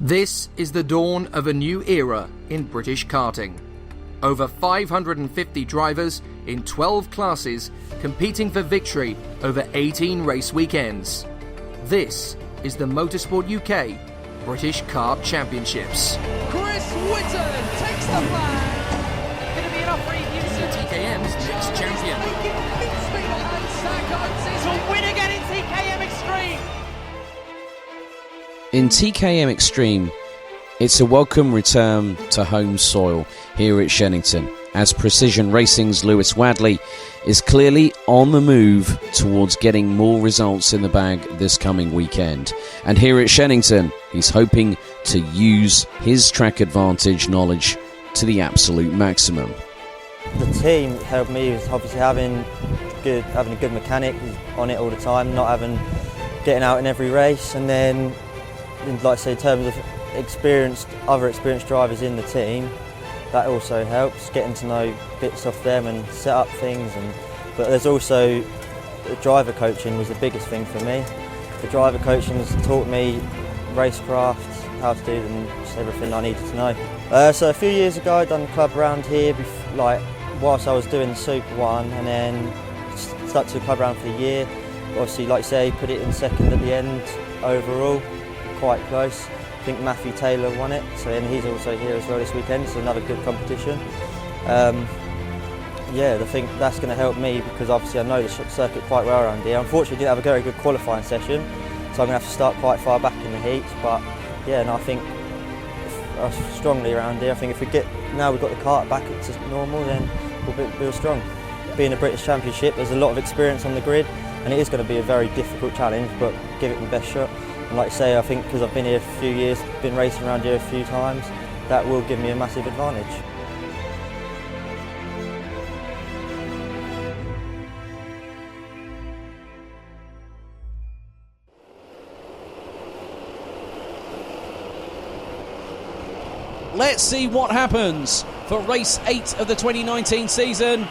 This is the dawn of a new era in British karting. Over 550 drivers in 12 classes competing for victory over 18 race weekends. This is the Motorsport UK British Kart Championships. Chris Whitton takes the flag. Going to be enough for TKM's next champion. To win again in TKM Extreme. In TKM Extreme, it's a welcome return to home soil here at Shenington, as Precision Racing's Lewis Wadley is clearly on the move towards getting more results in the bag this coming weekend. And here at Shenington, he's hoping to use his track advantage knowledge to the absolute maximum. The team helped me with obviously having a good mechanic who's on it all the time, not getting out in every race, and then, like I say, in terms of other experienced drivers in the team, that also helps, getting to know bits off them and set up things. But there's also the driver coaching was the biggest thing for me. The driver coaching has taught me racecraft, how to do them, just everything I needed to know. So a few years ago I done a club round here, whilst I was doing the Super 1, and then stuck to the club round for the year. Obviously, like you say, put it in second at the end overall, quite close. I think Matthew Taylor won it, and he's also here as well this weekend, so another good competition. I think that's going to help me because obviously I know the circuit quite well around here. Unfortunately, I didn't have a very good qualifying session, so I'm going to have to start quite far back in the heats. But I think strongly around here. I think if we've got the kart back to normal, then we'll strong. Being a British Championship, there's a lot of experience on the grid, and it is going to be a very difficult challenge, but give it my best shot. And like I say, I think because I've been here a few years, been racing around here a few times, that will give me a massive advantage. Let's see what happens for race 8 of the 2019 season.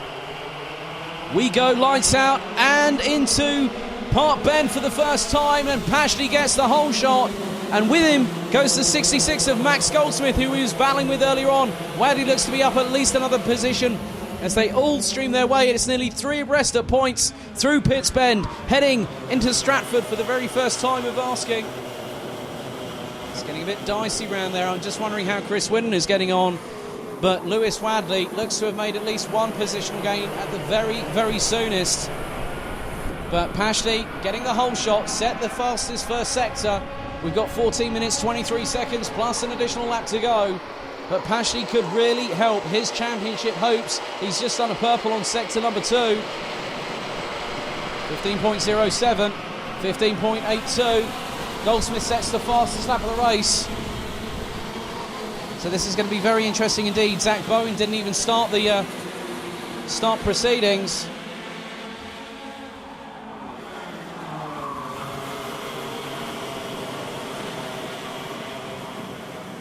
We go lights out and into Park Bend for the first time, and Pashley gets the whole shot, and with him goes the 66 of Max Goldsmith, who he was battling with earlier on. Wadley looks to be up at least another position as they all stream their way. It's nearly 3 abreast at points through Pitts Bend, heading into Stratford for the very first time of asking. It's getting a bit dicey round there. I'm just wondering how Chris Whitton is getting on. But Lewis Wadley looks to have made at least one positional gain at the very, very soonest. But Pashley getting the whole shot, set the fastest first sector. We've got 14 minutes, 23 seconds, plus an additional lap to go. But Pashley could really help his championship hopes. He's just done a purple on sector number 2. 15.07, 15.82. Goldsmith sets the fastest lap of the race. So this is going to be very interesting indeed. Zach Bowen didn't even start the start proceedings.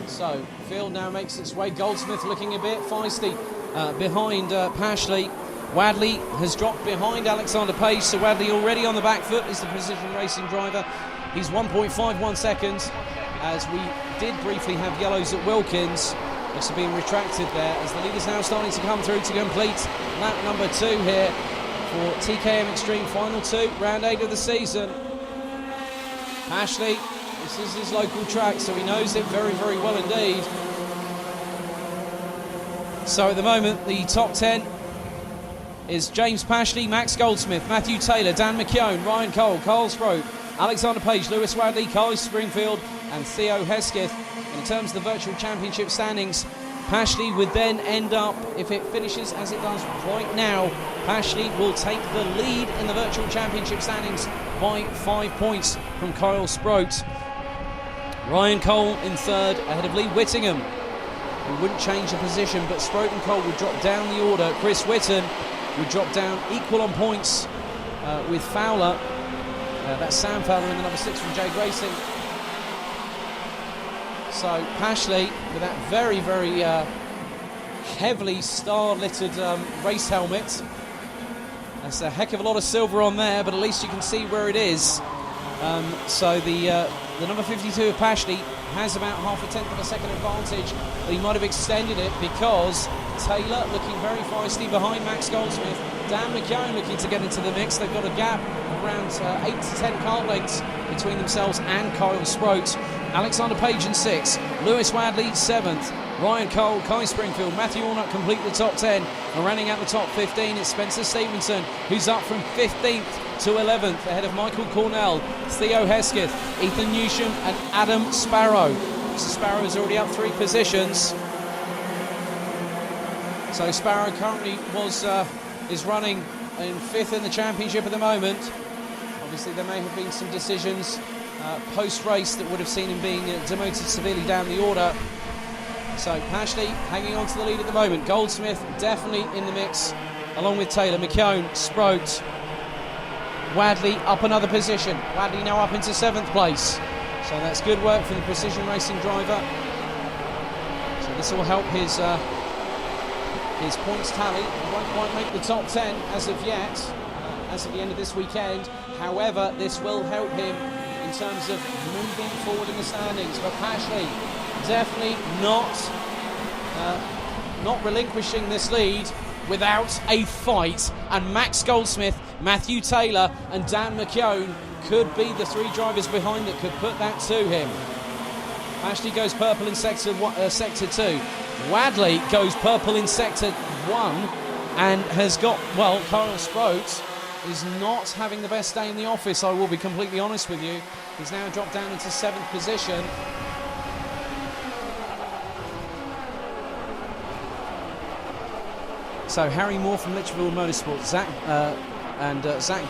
So field now makes its way. Goldsmith looking a bit feisty behind Pashley. Wadley has dropped behind Alexander Page, so Wadley already on the back foot is the Precision Racing driver. He's 1.51 seconds, as we did briefly have yellows at Wilkins. Looks to be retracted there as the leaders now starting to come through to complete lap number 2 here for TKM Extreme Final 2, round 8 of the season. Pashley, this is his local track, so he knows it very, very well indeed. So at the moment, the top 10 is James Pashley, Max Goldsmith, Matthew Taylor, Dan McKeown, Ryan Cole, Carl Sproat, Alexander Page, Lewis Wadley, Carly Springfield and Theo Hesketh. In terms of the virtual championship standings, Pashley would then end up, if it finishes as it does right now, Pashley will take the lead in the virtual championship standings by 5 points from Kyle Sproat. Ryan Cole in third ahead of Lee Whittingham, who wouldn't change the position, but Sproat and Cole would drop down the order. Chris Whitton would drop down equal on points with Fowler. That's Sam Fowler in the number 6 from Jade Racing. So Pashley with that very, very heavily star-littered race helmet. That's a heck of a lot of silver on there, but at least you can see where it is. So the number 52 of Pashley has about half a tenth of a second advantage, but he might have extended it because Taylor looking very feisty behind Max Goldsmith. Dan McKeown looking to get into the mix. They've got a gap of around 8 to 10 car lengths between themselves and Kyle Sproat. Alexander Page in 6th, Lewis Wadley 7th, Ryan Cole, Kai Springfield, Matthew Allnut complete the top 10, and running out the top 15 it's Spencer Stevenson, who's up from 15th to 11th, ahead of Michael Cornell, Theo Hesketh, Ethan Newsham and Adam Sparrow. Mr. Sparrow is already up 3 positions. So Sparrow currently is running in 5th in the championship at the moment. Obviously there may have been some decisions post-race that would have seen him being demoted severely down the order. So Pashley hanging on to the lead at the moment. Goldsmith definitely in the mix along with Taylor. McKeown, Sproat, Wadley up another position. Wadley now up into 7th place. So that's good work from the precision racing driver. So this will help his points tally. He won't quite make the top 10 as of yet, as of the end of this weekend. However, this will help him in terms of moving forward in the standings. But Pashley definitely not relinquishing this lead without a fight. And Max Goldsmith, Matthew Taylor and Dan McKeown could be the 3 drivers behind that could put that to him. Pashley goes purple in sector 2. Wadley goes purple in sector 1 and has got, well, Kyle Sproat is not having the best day in the office, I will be completely honest with you. He's now dropped down into 7th position. So Harry Moore from Litchfield Motorsport, Zach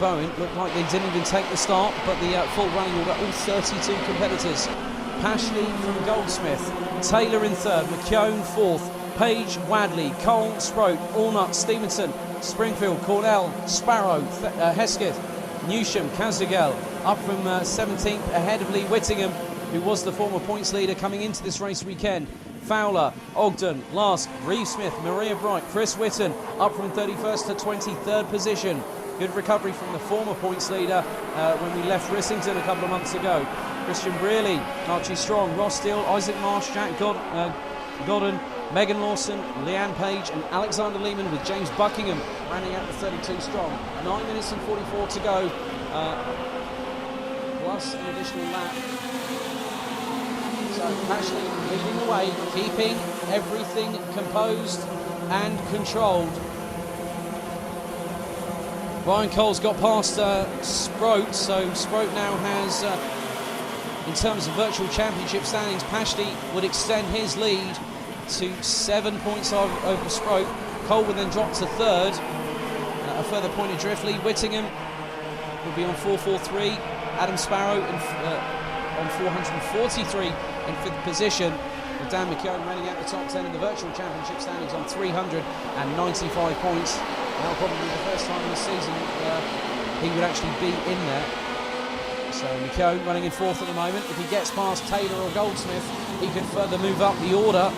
Bowen looked like they didn't even take the start, but the full running order, all 32 competitors. Pashley from Goldsmith, Taylor in 3rd, McKeown 4th, Page, Wadley, Cole, Sproat, Allnut, Stevenson, Springfield, Cornell, Sparrow, Hesketh, Newsham, Kazagel, up from 17th, ahead of Lee Whittingham, who was the former points leader coming into this race weekend. Fowler, Ogden, Lask, Reeve Smith, Maria Bright, Chris Whitten, up from 31st to 23rd position. Good recovery from the former points leader when we left Rissington a couple of months ago. Christian Brearley, Archie Strong, Ross Steele, Isaac Marsh, Jack Godden, Megan Lawson, Leanne Page and Alexander Lehman, with James Buckingham rounding out the 32 strong. 9 minutes and 44 to go, plus an additional lap. So Pashley leading the way, keeping everything composed and controlled. Ryan Cole's got past Sproat, so Sproat now has, in terms of virtual championship standings, Pashley would extend his lead to 7 points over Sproat. Cole would then drop to 3rd, a further point adrift. Lee Whittingham would be on 443. Adam Sparrow on 443 in 5th position, with Dan McKeown running out the top 10 in the virtual championship standings on 395 points. Now probably the first time in the season he would actually be in there. So McKeown running in 4th at the moment. If he gets past Taylor or Goldsmith, he could further move up the order.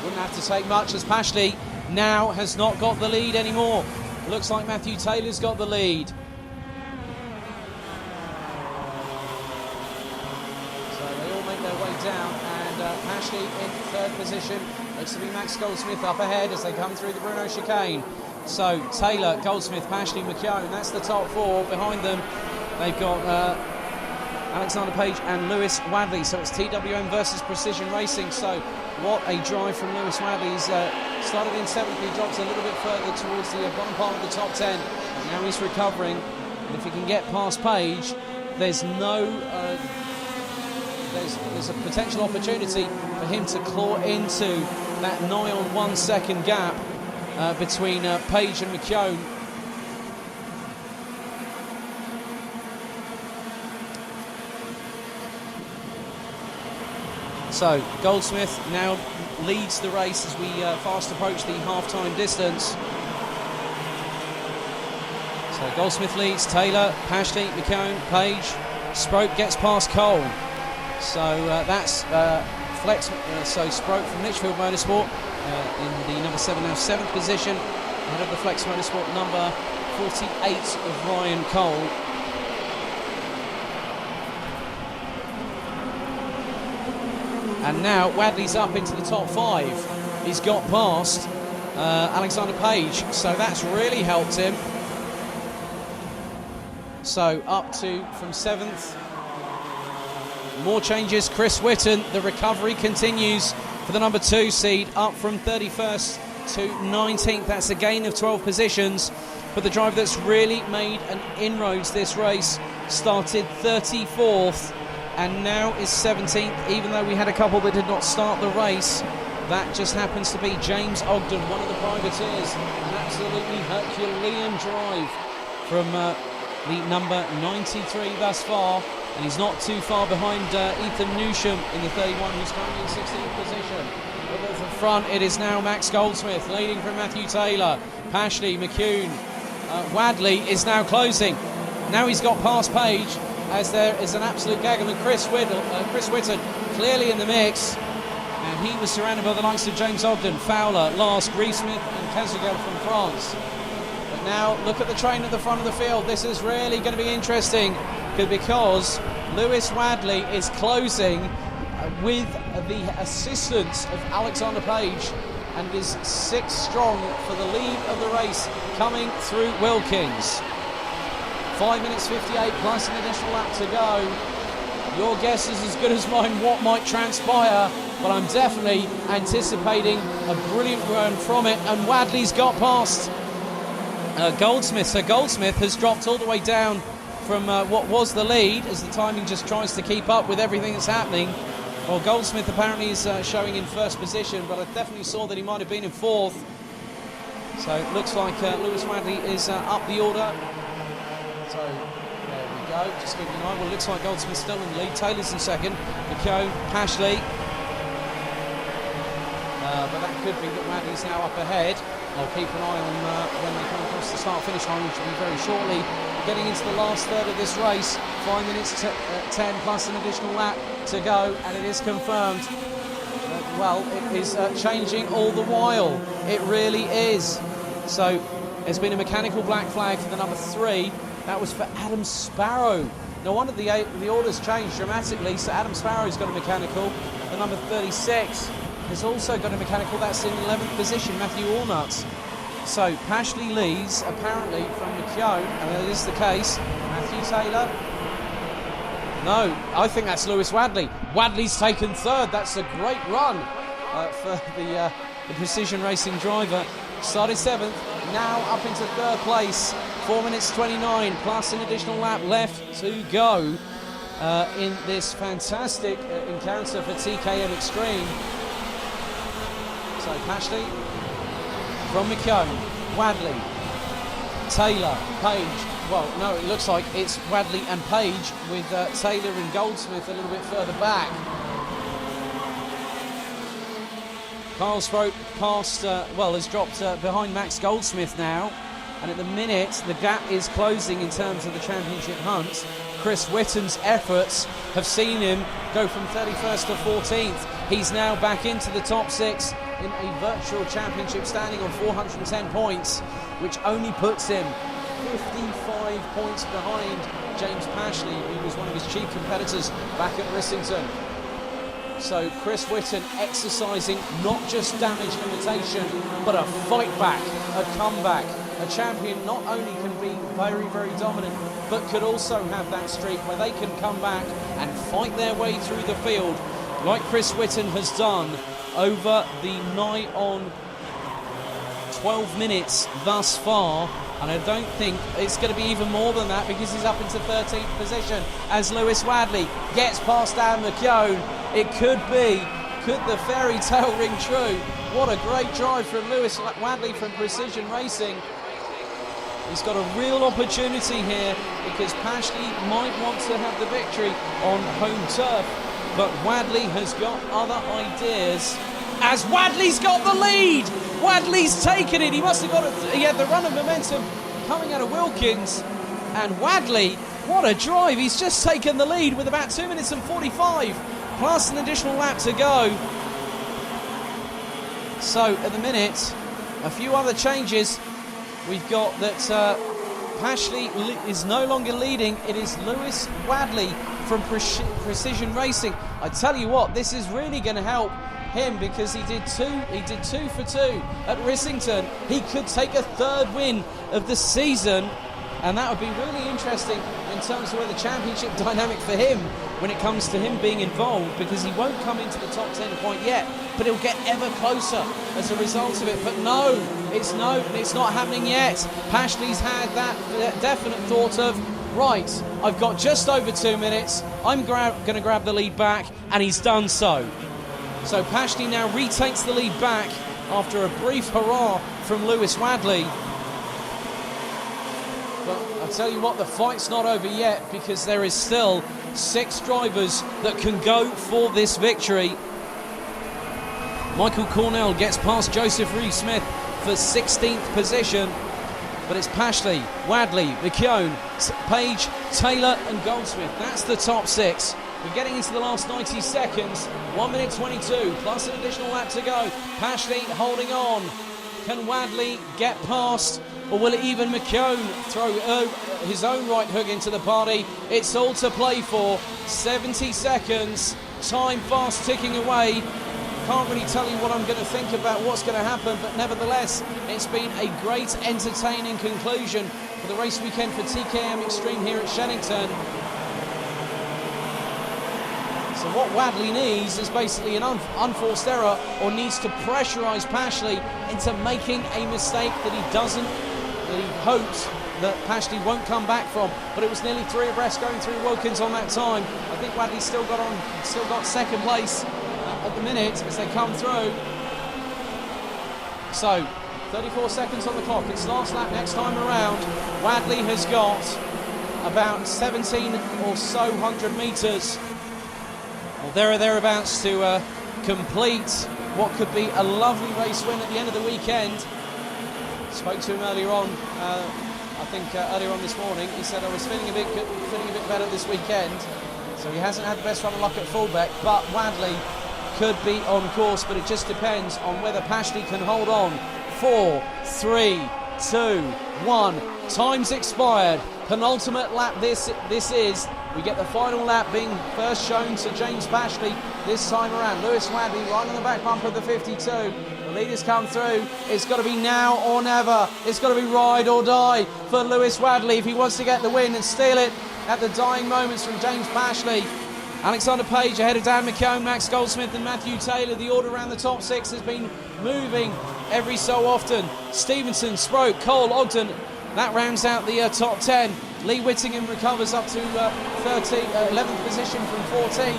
Wouldn't have to take much, as Pashley now has not got the lead anymore. Looks like Matthew Taylor's got the lead. So they all make their way down, and Pashley in 3rd position. Looks to be Max Goldsmith up ahead as they come through the Bruno chicane. So Taylor, Goldsmith, Pashley, McKeown, that's the top 4. Behind them they've got Alexander Page and Lewis Wadley. So it's TWM versus Precision Racing. So what a drive from Lewis Wadley. He's started in 7th, he drops a little bit further towards the bottom part of the top 10. Now he's recovering, and if he can get past Page, there's no there's a potential opportunity for him to claw into that nigh on 1 second gap between Page and McKeown. So Goldsmith now leads the race as we fast approach the half-time distance. So Goldsmith leads, Taylor, Pashley, McKeown, Page, Sproat gets past Cole. So that's Flex. So Sproat from Litchfield Motorsport in the number 7, now 7th position, ahead of the Flex Motorsport number 48 of Ryan Cole. And now Wadley's up into the top 5. He's got past Alexander Page, so that's really helped him. So up to from 7th. More changes. Chris Whitten, the recovery continues for the number 2 seed, up from 31st to 19th. That's a gain of 12 positions. But the driver that's really made an inroads this race started 34th and now is 17th, even though we had a couple that did not start the race. That just happens to be James Ogden, one of the privateers. An absolutely Herculean drive from the number 93 thus far. And he's not too far behind Ethan Newsham in the 31, who's currently in 16th position. Over at the front, it is now Max Goldsmith leading from Matthew Taylor, Pashley, McCune. Wadley is now closing. Now he's got past Page, as there is an absolute gaggle, and Chris Whitten clearly in the mix. And he was surrounded by the likes of James Ogden, Fowler, Last, Reeve-Smith and Kazugel from France. But now look at the train at the front of the field. This is really going to be interesting because Lewis Wadley is closing with the assistance of Alexander Page and is 6 strong for the lead of the race coming through Wilkins. 5 minutes 58 plus an additional lap to go. Your guess is as good as mine what might transpire, but I'm definitely anticipating a brilliant run from it. And Wadley's got past Goldsmith. So Goldsmith has dropped all the way down from what was the lead, as the timing just tries to keep up with everything that's happening. Well, Goldsmith apparently is showing in 1st position, but I definitely saw that he might have been in 4th. So it looks like Lewis Wadley is up the order. So there we go, just keeping an eye. Well, it looks like Goldsmith's still in the lead. Taylor's in 2nd, McCone, Pashley. But that could be that Wadley's now up ahead. I'll keep an eye on when they come across the start-finish line, which will be very shortly. Getting into the last third of this race, 5 minutes 10 plus an additional lap to go, and it is confirmed. Well, it is changing all the while. It really is. So there's been a mechanical black flag for the number 3. That was for Adam Sparrow. No wonder the orders changed dramatically. So Adam Sparrow's got a mechanical. The number 36 has also got a mechanical. That's in 11th position, Matthew Allnuts. So Pashley leads apparently from McCone, and that is the case. Matthew Taylor. No, I think that's Lewis Wadley. Wadley's taken 3rd. That's a great run for the precision racing driver. Started 7th, now up into 3rd place. 4 minutes 29 plus an additional lap left to go in this fantastic encounter for TKM Extreme. So Pashley from McCone, Wadley, Taylor, Page. Well, no, it looks like it's Wadley and Page with Taylor and Goldsmith a little bit further back. Carl Sproat has dropped behind Max Goldsmith now. And at the minute, the gap is closing in terms of the championship hunt. Chris Whitten's efforts have seen him go from 31st to 14th. He's now back into the top 6 in a virtual championship standing on 410 points, which only puts him 55 points behind James Pashley, who was one of his chief competitors back at Rissington. So Chris Whitten exercising not just damage limitation, but a fight back, a comeback. A champion not only can be very, very dominant, but could also have that streak where they can come back and fight their way through the field, like Chris Whitten has done over the nigh on 12 minutes thus far. And I don't think it's going to be even more than that, because he's up into 13th position as Lewis Wadley gets past Dan McCone. It could the fairy tale ring true? What a great drive from Lewis Wadley from Precision Racing. He's got a real opportunity here, because Pashley might want to have the victory on home turf, but Wadley has got other ideas, as Wadley's got the lead. Wadley's taken it. He had the run of momentum coming out of Wilkins, and Wadley, what a drive. He's just taken the lead with about 2 minutes and 45 plus an additional lap to go. So at the minute, a few other changes. We've got that Pashley is no longer leading. It is Lewis Wadley from Precision Racing. I tell you what, this is really going to help him because he did two for two at Rissington. He could take a third win of the season, and that would be really interesting in terms of where the championship dynamic for him when it comes to him being involved, because he won't come into the top 10 quite yet, but he'll get ever closer as a result of it. But no, it's not happening yet. Pashley's had that definite thought of, right, I've got just over 2 minutes, I'm going to grab the lead back, and he's done so. So Pashley now retakes the lead back after a brief hurrah from Lewis Wadley. But I'll tell you what, the fight's not over yet, because there is still 6 drivers that can go for this victory. Michael Cornell gets past Joseph Reeve-Smith for 16th position, but it's Pashley, Wadley, McKeown, Page, Taylor and Goldsmith. That's the top 6. We're getting into the last 90 seconds. 1 minute 22 plus an additional lap to go. Pashley holding on. Can Wadley get past, or will even McKeown throw his own right hook into the party? It's all to play for. 70 seconds. Time fast ticking away. Can't really tell you what I'm going to think about what's going to happen, but nevertheless, it's been a great, entertaining conclusion for the race weekend for TKM Extreme here at Shenington. So what Wadley needs is basically an unforced error, or needs to pressurise Pashley into making a mistake that he hopes that Pashley won't come back from. But it was nearly 3 abreast going through Wilkins on that time. I think Wadley still got second place at the minute as they come through. So 34 seconds on the clock. It's last lap next time around. Wadley has got about 17 or so 100 metres. Well, there or thereabouts to complete what could be a lovely race win at the end of the weekend. Spoke to him earlier on, earlier on this morning. He said, I was feeling a bit better this weekend. So he hasn't had the best run of luck at fullback, but Wadley could be on course, but it just depends on whether Pashley can hold on. 4, 3, 2, 1. Time's expired. Penultimate lap this is. We get the final lap being first shown to James Pashley this time around. Lewis Wadley right on the back bumper of the 52. The leaders come through. It's got to be now or never. It's got to be ride or die for Lewis Wadley if he wants to get the win and steal it at the dying moments from James Pashley. Alexander Page ahead of Dan McKeown, Max Goldsmith and Matthew Taylor. The order around the top 6 has been moving every so often. Stevenson, Sproke, Cole, Ogden. That rounds out the top 10. Lee Whittingham recovers up to 11th position from 14.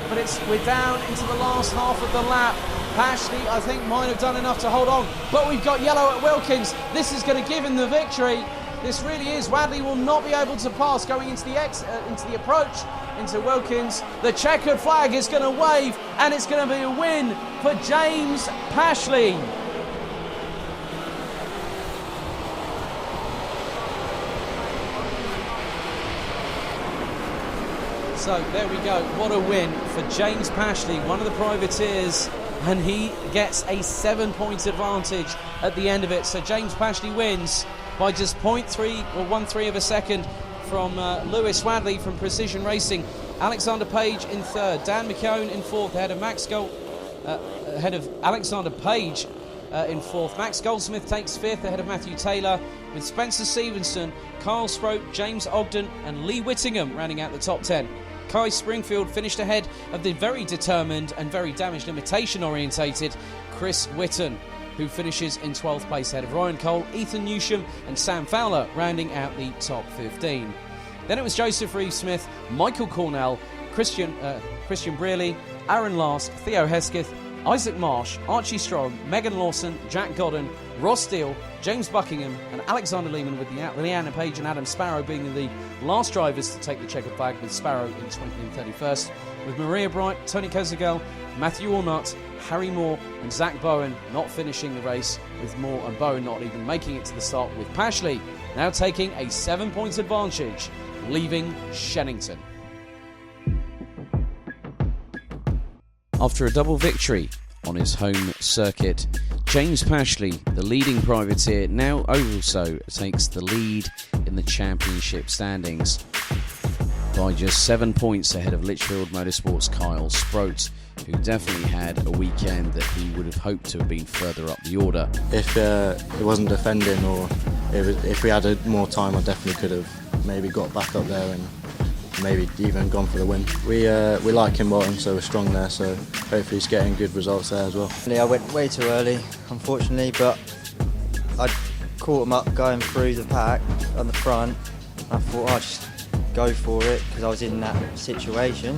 But we're down into the last half of the lap. Pashley, I think, might have done enough to hold on. But we've got yellow at Wilkins. This is going to give him the victory. This really is. Wadley will not be able to pass going into the approach into Wilkins. The checkered flag is going to wave, and it's going to be a win for James Pashley. So there we go. What a win for James Pashley, one of the privateers, and he gets a 7-point advantage at the end of it. So James Pashley wins by just 0.3 or 1/3 of a second from Lewis Wadley from Precision Racing. Alexander Page in 3rd, Dan McKeown in 4th, ahead of Alexander Page in 4th. Max Goldsmith takes 5th ahead of Matthew Taylor, with Spencer Stevenson, Kyle Sproke, James Ogden and Lee Whittingham rounding out the top 10. Kai Springfield finished ahead of the very determined and very damage limitation orientated Chris Whitton, who finishes in 12th place ahead of Ryan Cole, Ethan Newsham and Sam Fowler rounding out the top 15. Then it was Joseph Reeve-Smith, Michael Cornell, Christian Brearley, Aaron Last, Theo Hesketh, Isaac Marsh, Archie Strong, Megan Lawson, Jack Godden, Ross Steele, James Buckingham and Alexander Lehman, with Leanna Page and Adam Sparrow being the last drivers to take the checkered flag, with Sparrow in 31st, with Maria Bright, Tony Kozagel, Matthew Ornott, Harry Moore and Zach Bowen not finishing the race, with Moore and Bowen not even making it to the start, with Pashley now taking a 7-point advantage, leaving Shenington. After a double victory on his home circuit, James Pashley, the leading privateer, now also takes the lead in the championship standings. by just 7 points ahead of Lichfield Motorsport's Kyle Sproat, who definitely had a weekend that he would have hoped to have been further up the order. If it wasn't defending, or if we had more time, I definitely could have maybe got back up there and maybe even gone for the win. We like Kinbottom, so we're strong there, so hopefully he's getting good results there as well. I went way too early, unfortunately, but I caught him up going through the pack on the front. I thought I'd just go for it because I was in that situation.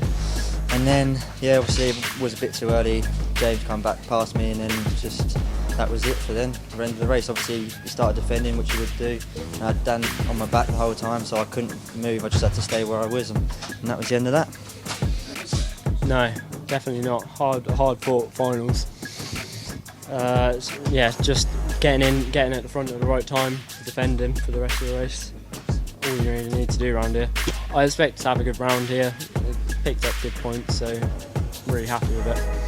And then, yeah, obviously it was a bit too early. James come back past me, and then just that was it for then. The end of the race, obviously he started defending, which he would do. And I'd Dan on my back the whole time, so I couldn't move. I just had to stay where I was, and that was the end of that. No, definitely not. Hard fought finals. Yeah, just getting at the front at the right time, defending for the rest of the race. All you really need to do around here. I expect to have a good round here. Picked up good points, so I'm really happy with it.